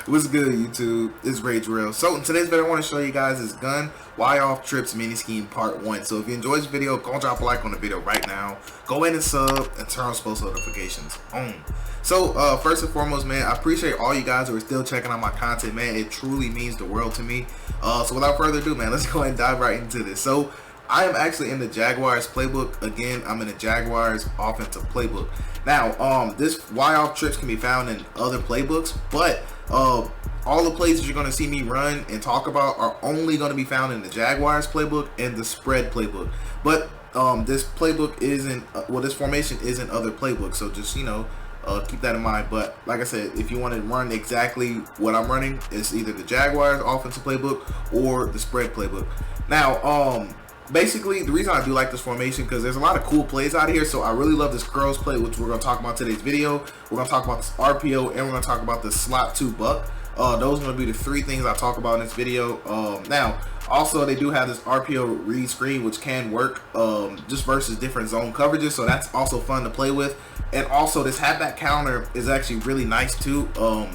What's good, YouTube? It's Rage Real. So in today's video, I want to show you guys this gun why off trips mini scheme part 1. So if you enjoyed this video, go drop a like on the video right now. Go ahead and sub and turn on post notifications on. So first and foremost, man, I appreciate all you guys who are still checking out my content, man. It truly means the world to me. So without further ado, man, let's go ahead and dive right into this. So I am actually in the Jaguars playbook. Again, I'm in the Jaguars offensive playbook. Now, this why off trips can be found in other playbooks, but all the plays that you're going to see me run and talk about are only going to be found in the Jaguars playbook and the spread playbook. But this playbook isn't, this formation isn't other playbooks, so just, keep that in mind. But like I said, if you want to run exactly what I'm running, it's either the Jaguars offensive playbook or the spread playbook. Now, basically, the reason I do like this formation because there's a lot of cool plays out of here. So I really love this curls play, which we're going to talk about today's video. We're going to talk about this RPO, and we're going to talk about the slot 2 buck. Those are going to be the 3 things I talk about in this video. Now, also they do have this RPO read screen, which can work just versus different zone coverages. So that's also fun to play with. And also this halfback counter is actually really nice too,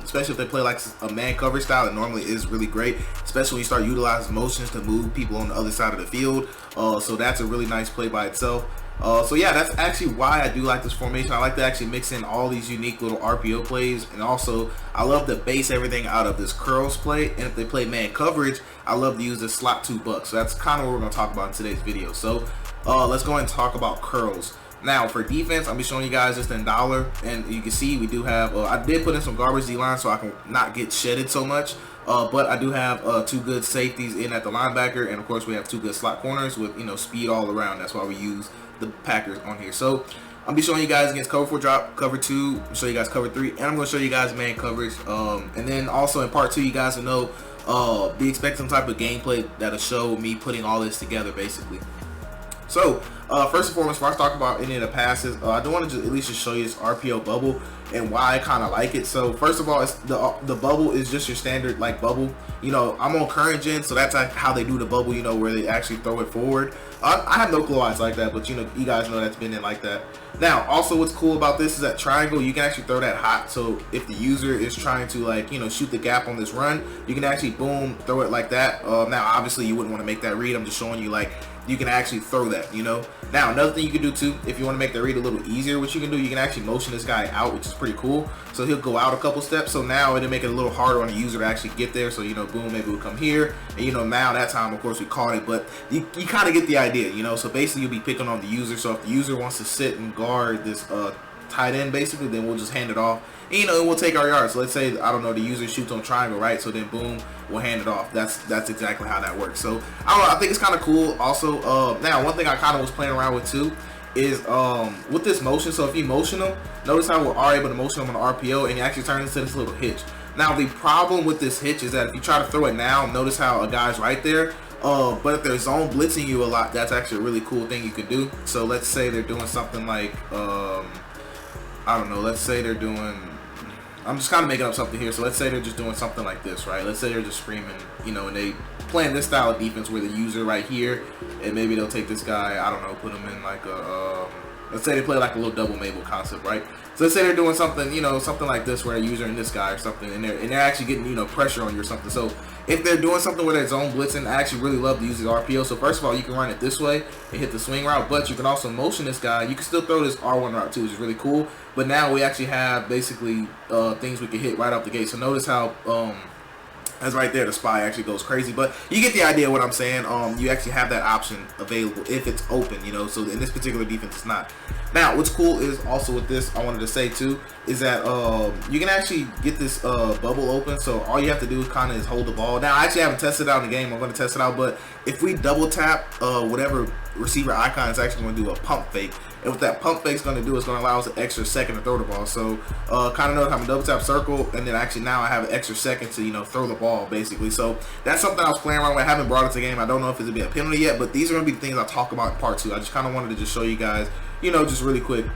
especially if they play like a man coverage style. It normally is really great, especially when you start utilizing motions to move people on the other side of the field. So that's a really nice play by itself. So yeah, that's actually why I do like this formation. I like to actually mix in all these unique little RPO plays, and also I love to base everything out of this curls play. And if they play man coverage, I love to use the slot 2 buck. So that's kind of what we're going to talk about in today's video. So let's go ahead and talk about curls. Now for defense, I'll be showing you guys just in dollar, and you can see we do have I did put in some garbage D-line so I can not get shedded so much, but I do have 2 good safeties in at the linebacker, and of course we have 2 good slot corners with speed all around. That's why we use the Packers on here. So I'll be showing you guys against cover 4 drop, cover 2, I'll show you guys cover 3, and I'm going to show you guys man coverage, and then also in part 2 you guys will know be expecting some type of gameplay that'll show me putting all this together basically. So first and foremost, before I talk about any of the passes, I do want to at least just show you this RPO bubble and why I kind of like it. So first of all, it's the bubble is just your standard like bubble. I'm on current gen, so that's how they do the bubble. Where they actually throw it forward. I have no clue why it's like that, but you guys know that's been in like that. Now, also what's cool about this is that triangle, you can actually throw that hot. So if the user is trying to shoot the gap on this run, you can actually boom throw it like that. Now obviously you wouldn't want to make that read. I'm just showing you like you can actually throw that. Now another thing you can do too, if you want to make the read a little easier, what you can do, you can actually motion this guy out, which is pretty cool. So he'll go out a couple steps, so now it'll make it a little harder on the user to actually get there. So boom, maybe we'll come here, and now that time of course we caught it, but you kind of get the idea. So basically you'll be picking on the user. So if the user wants to sit and guard this tight end basically, then we'll just hand it off, and we'll take our yards. So let's say, I don't know, the user shoots on triangle, right? So then boom, we'll hand it off. That's exactly how that works. So I don't know, I think it's kind of cool. Also now one thing I kind of was playing around with too is with this motion. So if you motion them, notice how we are able to motion them on the RPO, and it actually turns into this little hitch. Now the problem with this hitch is that if you try to throw it now, notice how a guy's right there. But if they're zone blitzing you a lot, that's actually a really cool thing you can do. So let's say they're doing something like I don't know, let's say they're doing, I'm just kind of making up something here. So let's say they're just doing something like this, right? Let's say they're just screaming, and they playing this style of defense where the user right here, and maybe they'll take this guy, I don't know, put him in like a let's say they play like a little double Mabel concept, right? So let's say they're doing something, something like this where a user and this guy or something, and they're actually getting, pressure on you or something. So if they're doing something where they're zone blitzing, I actually really love to use the RPO. So first of all, you can run it this way and hit the swing route, but you can also motion this guy. You can still throw this R1 route too, which is really cool. But now we actually have basically things we can hit right off the gate. So notice how that's right there, the spy actually goes crazy, but you get the idea of what I'm saying. You actually have that option available if it's open, so in this particular defense it's not. Now what's cool is also with this, I wanted to say too, is that you can actually get this bubble open. So all you have to do kind of is hold the ball. Now I actually haven't tested it out in the game, I'm going to test it out, but if we double tap whatever receiver icon, is actually going to do a pump fake, and what that pump fake is going to do is going to allow us an extra second to throw the ball. So kind of notice I'm a double tap circle, and then actually now I have an extra second to throw the ball basically. So that's something I was playing around with. I haven't brought it to the game. I don't know if it's going to be a penalty yet, but these are going to be the things I talk about in part 2. I just kind of wanted to just show you guys, just really quick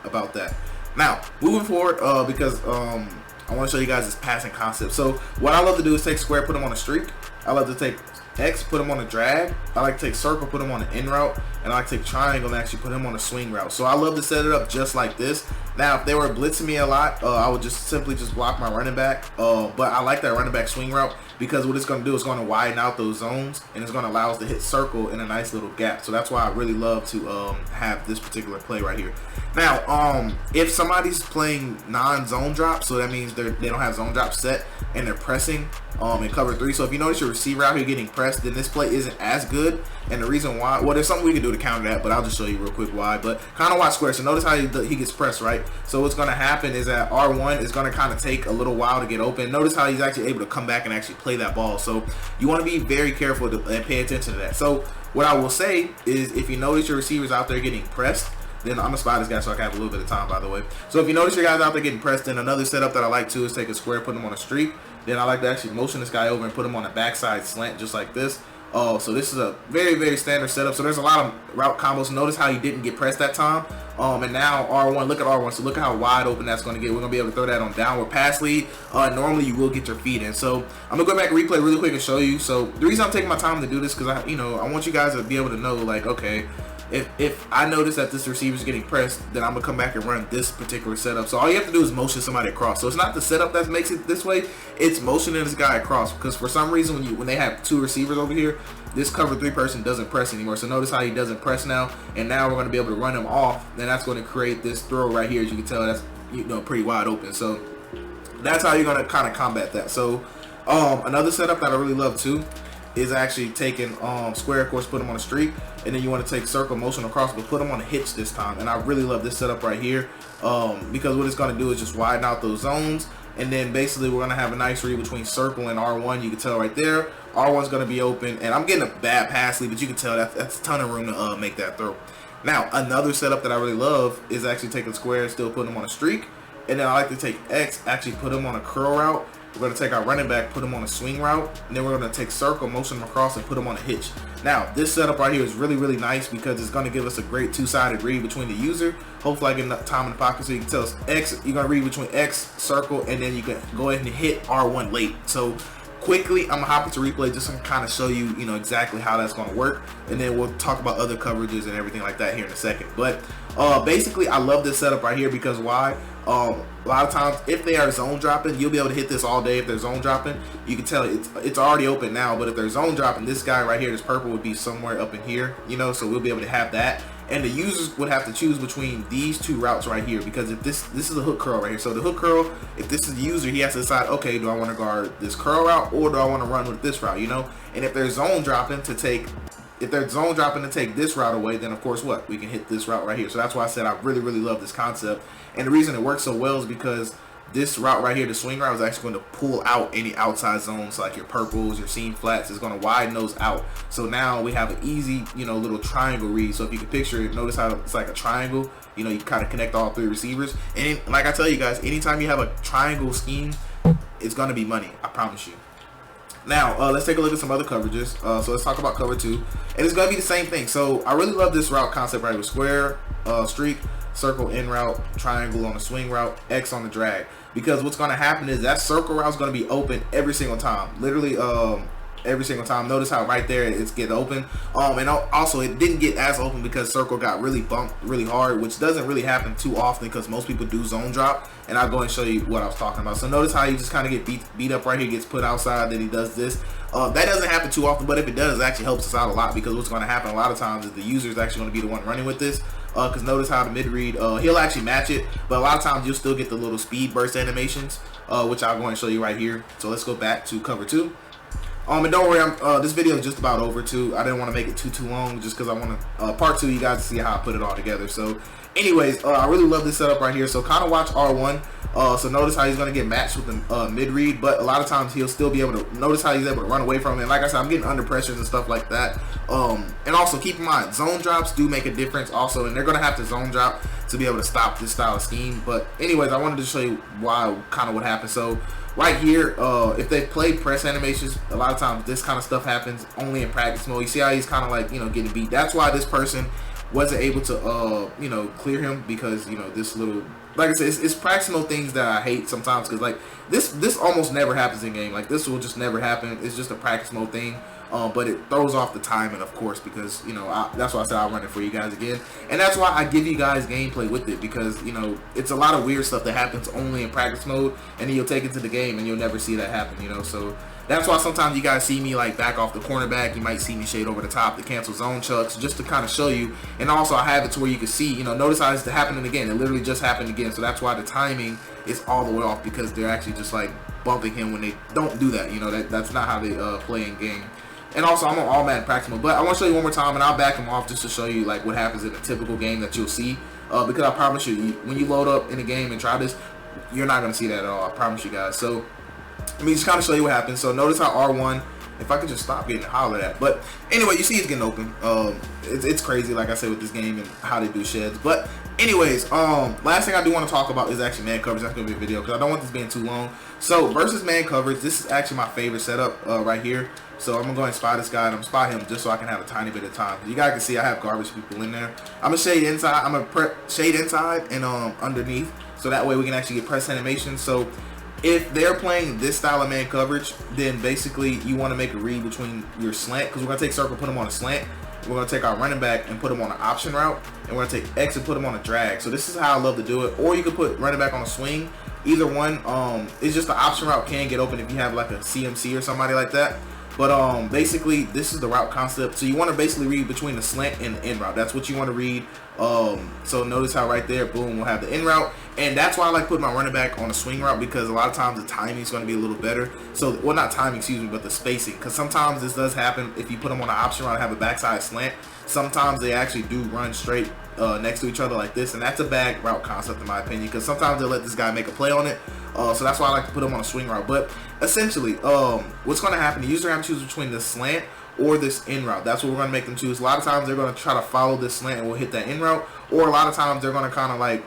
about that. Now moving forward, because I want to show you guys this passing concept. So what I love to do is take square, put them on a streak. I love to take X, put him on a drag. I like to take circle, put him on an in route, and I like to take triangle and actually put him on a swing route. So I love to set it up just like this. Now, if they were blitzing me a lot, I would just simply block my running back. But I like that running back swing route because what it's going to do is going to widen out those zones, and it's going to allow us to hit circle in a nice little gap. So that's why I really love to have this particular play right here. Now, if somebody's playing non-zone drop, so that means they don't have zone drop set and they're pressing in cover 3. So if you notice your receiver out here getting pressed, then this play isn't as good. And the reason why, well, there's something we can do to counter that, but I'll just show you real quick why. But kind of watch square. So notice how he gets pressed, right? So what's going to happen is that R1 is going to kind of take a little while to get open. Notice how he's actually able to come back and actually play that ball. So you want to be very careful and pay attention to that. So what I will say is if you notice your receivers out there getting pressed, then I'm gonna spy this guy so I can have a little bit of time, by the way. So if you notice your guys out there getting pressed, then another setup that I like to is take a square, put him on a streak. Then I like to actually motion this guy over and put him on a backside slant just like this. So this is a very, very standard setup. So there's a lot of route combos. Notice how he didn't get pressed that time. And now R1, look at R1. So look at how wide open that's going to get. We're going to be able to throw that on downward pass lead. Normally you will get your feet in. So I'm going to go back and replay really quick and show you. So the reason I'm taking my time to do this because I want you guys to be able to know, like, okay, if I notice that this receiver's getting pressed, then I'm gonna come back and run this particular setup. So all you have to do is motion somebody across. So it's not the setup that makes it this way, it's motioning this guy across, because for some reason when they have 2 receivers over here, this cover 3 person doesn't press anymore. So notice how he doesn't press now, and now we're gonna be able to run him off. Then that's going to create this throw right here. As you can tell, that's pretty wide open. So that's how you're gonna kind of combat that. So another setup that I really love too is actually taking square, of course, put them on a streak, and then you want to take circle, motion across, but put them on a hitch this time. And I really love this setup right here because what it's going to do is just widen out those zones, and then basically we're going to have a nice read between circle and R1. You can tell right there, R1's going to be open, and I'm getting a bad pass lead, but you can tell that's a ton of room to make that throw. Now, another setup that I really love is actually taking square and still putting them on a streak, and then I like to take X, actually put them on a curl route. We're going to take our running back, put him on a swing route, and then we're going to take circle, motion him across, and put him on a hitch. Now, this setup right here is really, really nice because it's going to give us a great 2-sided read between the user. Hopefully I get enough time in the pocket so you can tell us X, you're going to read between X, circle, and then you can go ahead and hit R1 late. So quickly, I'm going to hop into replay just to kind of show you, exactly how that's going to work. And then we'll talk about other coverages and everything like that here in a second. But basically, I love this setup right here because why? A lot of times, if they are zone dropping, you'll be able to hit this all day. If they're zone dropping, you can tell it's already open now. But if they're zone dropping, this guy right here, this purple, would be somewhere up in here, so we'll be able to have that. And the users would have to choose between these 2 routes right here, because if this is a hook curl right here. So the hook curl, if this is the user, he has to decide, okay, do I want to guard this curl route or do I want to run with this route, And if they're zone dropping to take this route away, then of course we can hit this route right here. So that's why I said I really, really love this concept. And the reason it works so well is because this route right here, the swing route, is actually going to pull out any outside zones like your purples, your seam flats. It's going to widen those out. So now we have an easy, little triangle read. So if you can picture it, notice how it's like a triangle. You kind of connect all 3 receivers. And like I tell you guys, anytime you have a triangle scheme, it's going to be money. I promise you. Now, let's take a look at some other coverages. So let's talk about cover 2. And it's going to be the same thing. So I really love this route concept right here. Square, streak, circle, in route, triangle on the swing route, X on the drag. Because what's going to happen is that circle route is going to be open every single time. Literally every single time. Notice how right there it's getting open. And also it didn't get as open because circle got really bumped really hard, which doesn't really happen too often because most people do zone drop. And I'll go and show you what I was talking about. So notice how he just kind of get beat up right here, gets put outside, then he does this. That doesn't happen too often, but if it does, it actually helps us out a lot, because what's going to happen a lot of times is the user is actually going to be the one running with this. Because notice how the mid read, he'll actually match it, but a lot of times you'll still get the little speed burst animations, which I'll go and show you right here. So let's go back to cover 2. And don't worry, this video is just about over too. I didn't want to make it too long, just because I want to part 2 you guys to see how I put it all together. So anyways, I really love this setup right here. So kind of watch R1. So notice how he's going to get matched with the mid read, but a lot of times he'll still be able to, notice how he's able to run away from it. And like I said, I'm getting under pressures and stuff like that. And also keep in mind, zone drops do make a difference also, and they're going to have to zone drop to be able to stop this style of scheme. But anyways, I wanted to show you why, kind of what happened. So right here, if they play press animations, a lot of times this kind of stuff happens only in practice mode. You see how he's kind of like, getting beat. That's why this person wasn't able to, clear him, because, this little, like I said, it's practice mode things that I hate sometimes, because like this almost never happens in game. Like this will just never happen. It's just a practice mode thing. but it throws off the timing, of course, because, you know, that's why I said I'll run it for you guys again. And that's why I give you guys gameplay with it, because, you know, it's a lot of weird stuff that happens only in practice mode, and then you'll take it to the game and you'll never see that happen, you know. So that's why sometimes you guys see me like back off the cornerback. You might see me shade over the top, the cancel zone chucks, just to kind of show you. And also I have it to where you can see, you know, notice how it's happening again. It literally just happened again. So that's why the timing is all the way off, because they're actually just like bumping him when they don't do that. You know, that's not how they play in game. And also, I'm on all Madden practice mode, but I want to show you one more time, and I'll back them off just to show you like what happens in a typical game that you'll see. Because I promise you, when you load up in a game and try this, you're not going to see that at all. I promise you guys. So let me just kind of show you what happens. So notice how R1, if I could just stop getting hollered at. But anyway, you see it's getting open. It's crazy, like I said, with this game and how they do sheds. But anyways, last thing I do want to talk about is actually man coverage. That's going to be a video because I don't want this being too long. So versus man coverage, this is actually my favorite setup right here. So I'm going to go and spy this guy, and I'm going to spy him just so I can have a tiny bit of time. You guys can see I have garbage people in there. I'm going to shade inside. I'm going to shade inside and underneath, so that way we can actually get press animation. So if they're playing this style of man coverage, then basically you want to make a read between your slant, because we're going to take circle, put him on a slant. We're going to take our running back and put him on an option route, and we're going to take X and put him on a drag. So this is how I love to do it. Or you could put running back on a swing. Either one. It's just the option route can get open if you have like a CMC or somebody like that. But basically, this is the route concept. So you want to basically read between the slant and the in route. That's what you want to read. So notice how right there, boom, we'll have the in route. And that's why I like putting my running back on a swing route, because a lot of times the timing is going to be a little better. So, well, not timing, excuse me, but the spacing. Because sometimes this does happen if you put them on an option route and have a backside slant. Sometimes they actually do run straight next to each other like this. And that's a bad route concept in my opinion, because sometimes they'll let this guy make a play on it. So that's why I like to put him on a swing route. But essentially, what's going to happen, the user has to choose between the slant or this in route. That's what we're going to make them choose. A lot of times they're going to try to follow this slant and we'll hit that in route. Or a lot of times they're going to kind of like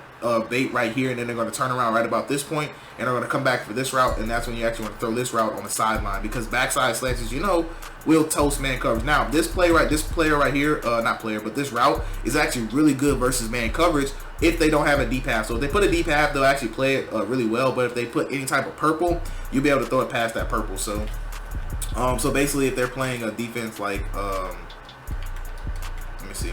bait right here, and then they're going to turn around right about this point, and they're going to come back for this route, and that's when you actually want to throw this route on the sideline, because backside slants, as you know, will toast man coverage. Now this player right here, not player, but this route is actually really good versus man coverage if they don't have a deep half. So if they put a deep half, they'll actually play it really well. But if they put any type of purple, you'll be able to throw it past that purple. So so basically, if they're playing a defense like let me see.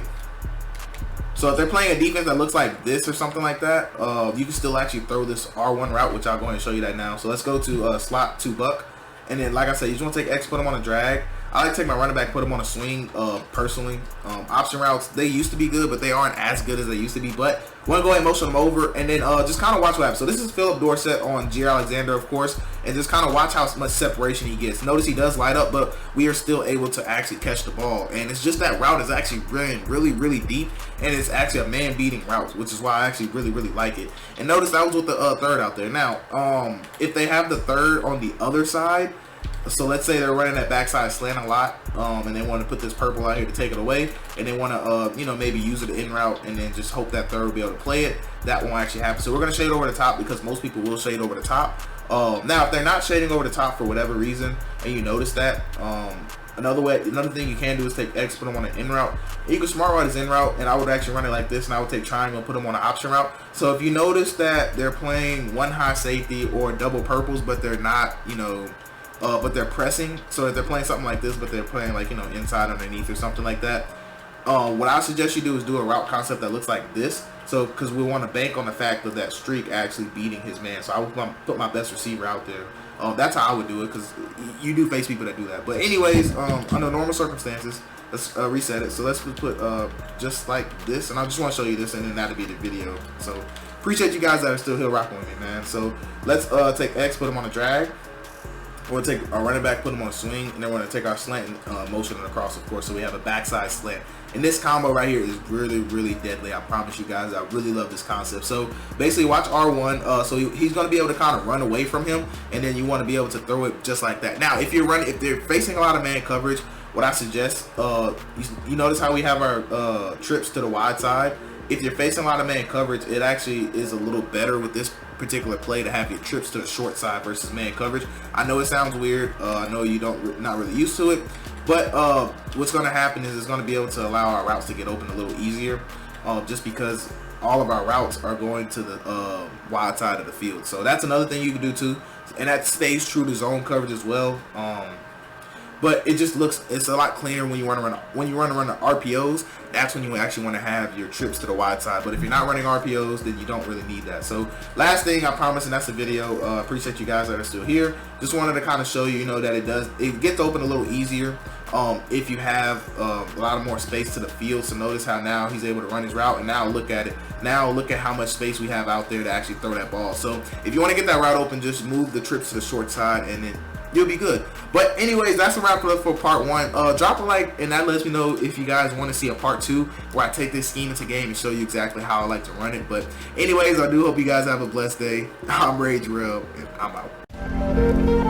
So if they're playing a defense that looks like this or something like that, you can still actually throw this R1 route, which I'll go ahead and show you that now. So let's go to slot to buck. And then, like I said, you just want to take X, put them on a drag. I like to take my running back, put them on a swing, personally. Option routes, they used to be good, but they aren't as good as they used to be. But we're going to go ahead and motion them over, and then just kind of watch what happens. So this is Philip Dorsett on G. Alexander, of course, and just kind of watch how much separation he gets. Notice he does light up, but we are still able to actually catch the ball. And it's just that route is actually really, really deep, and it's actually a man-beating route, which is why I actually really, really like it. And notice that was with the third out there. Now, if they have the third on the other side, so let's say they're running that backside slant a lot, and they want to put this purple out here to take it away, and they want to, you know, maybe use it in route and then just hope that third will be able to play it. That won't actually happen. So we're going to shade over the top, because most people will shade over the top. Now, if they're not shading over the top for whatever reason, and you notice that, another thing you can do is take X, put them on an in route. You can smart route is in route, and I would actually run it like this, and I would take triangle and put them on an option route. So if you notice that they're playing one high safety or double purples, but they're not, you know, but they're pressing. So if they're playing something like this, but they're playing like, you know, inside underneath or something like that, what I suggest you do is do a route concept that looks like this. So because we want to bank on the fact of that streak actually beating his man. So I would put my best receiver out there. That's how I would do it, because you do face people that do that. But anyways, under normal circumstances, let's reset it. So let's put just like this, and I just want to show you this, and then that'll be the video. So appreciate you guys that are still here rocking with me, man. So let's take X, put him on a drag. We're going to take our running back, put him on a swing, and then we're going to take our slant and motion it across, of course, so we have a backside slant. And this combo right here is really, really deadly. I promise you guys, I really love this concept. So basically, watch R1. So he's going to be able to kind of run away from him, and then you want to be able to throw it just like that. Now, if they're facing a lot of man coverage, what I suggest, you notice how we have our trips to the wide side. If you're facing a lot of man coverage, it actually is a little better with this particular play to have your trips to the short side versus man coverage. I know it sounds weird. I know you not really used to it, but what's going to happen is it's going to be able to allow our routes to get open a little easier, just because all of our routes are going to the wide side of the field. So that's another thing you can do too, and that stays true to zone coverage as well. but it just looks, it's a lot cleaner when you want to run the RPOs. That's when you actually want to have your trips to the wide side. But if you're not running RPOs, then you don't really need that. So last thing, I promise, and that's the video. Appreciate you guys that are still here. Just wanted to kind of show you, that it gets open a little easier if you have a lot more space to the field. So notice how now he's able to run his route, and now look at it. Now look at how much space we have out there to actually throw that ball. So if you want to get that route open, just move the trips to the short side, and then you'll be good. But anyways, that's a wrap up for part 1. Drop a like, and that lets me know if you guys want to see a part 2 where I take this scheme into game and show you exactly how I like to run it. But anyways, I do hope you guys have a blessed day. I'm Rage Real, and I'm out.